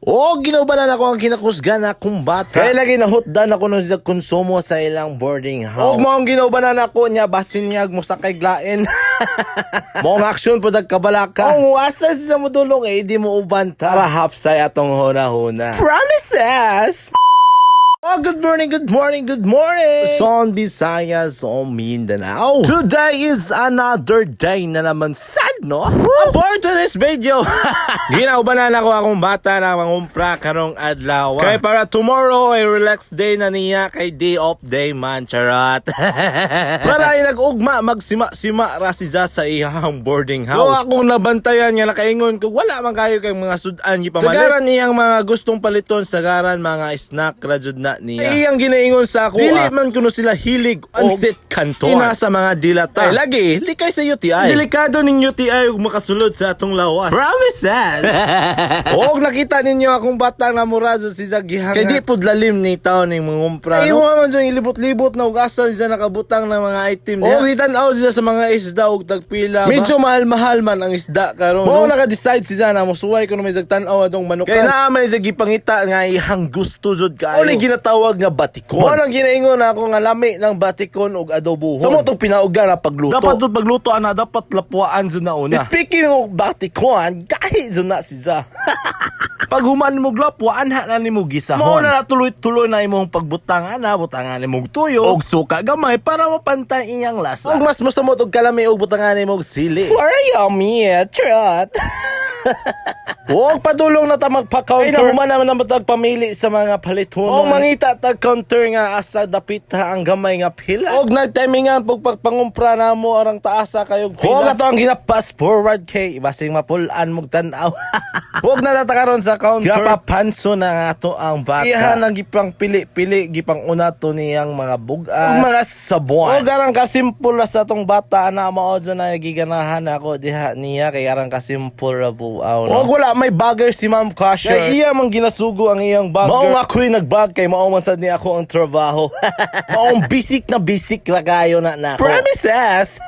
O ginubanan ako ang kinakusgan akong bata. Kaya lagi nahutdan ako nung sa konsumo sa ilang boarding house. O mo ang ginubanan ako niya basinyag mo sa kaglain. Mong aksyon po nagkabalaka. Ang wasa sa modulong di mo uban tara hapsay atong huna-huna. Promises! Oh, good morning, good morning, good morning! Son Visayas, Son Mindanao. Today is another day na naman sad, no? For today's video, ginaubanan ako akong bata na mangumpra karong adlaw. Kaya para tomorrow ay relax day na niya kay day off day man, charot. Para ay nag-ugma, magsima-sima rasiza sa ihang boarding house. So akong nabantayan nga nakaingon kung wala man kayo kay mga sudan gipamalit. Sagaran niyang mga gustong paliton, sagaran mga snack rajud na niya. Iyang ginaingon sa ako, dili man kuno sila hilig ansit kanton. Ina sa mga dilata. Ay, lagi, likay sa UTI. Delikado ning UTI ug makasulod sa atong lawas. Promises! Og nakita ninyo akong batang namurazo si Zagihang. Kay di pud lalim ni taon ning mangumpra. Ay, mo man dyan ilibot-libot na ugasan siya nakabutang ng mga item niya. Og itan-aw siya sa mga isda og tagpila. Medyo mahal-mahal man ang isda karon. Mo naka-decide siya na mosuway kuno may zagtan-aw adong manukan. Kay naa may gipangita nga ihang gusto jud kaayo. Uli ginatawag nga batikon. Mo nang ginaingon ako nga lami ng batikon ug adobohon. Sa mo tong pinauga na pagluto. Dapat jud pagluto ana dapat lapuan jud na una. Speaking of batikon, gahi jud na siya. Pag human mo glapwa, anha na ni mo gisahon. Mo na natuloy-tuloy na imong pagbutang ana, butangan imong tuyo og suka gamay para mapantay iyang lasa. Og mas mosamot og kalami og butangan imong sili. For yummy, trot. Huwag padulong na ta magpa-counter. Ay nahuman naman na pamili sa mga paliton. O mangita tag-counter nga asa dapit ha ang gamay nga pila. Og nagtimingan pag pagpangumpra na mo arang taasa kayog pila. Huwag ato ang ginapas forward kay basing mapulaan mong tanaw. Huwag na tatakaron sa counter. Gapapanso na ato ang bata. Iyan ang gipang pili-pili gipang una to niyang mga bugas. Mga sabuan. O garang kasimpul sa atong bata na maod na nagiganahan ako diha niya kay garang kasimpul ra buaw. O wala may bagger si Ma'am Kasher. Kaya iya mang ginasugo ang iyang bagger. Maong ako'y nagbag kay maong sad ni ako ang trabaho. Maong bisik na kayo na ako. Promises!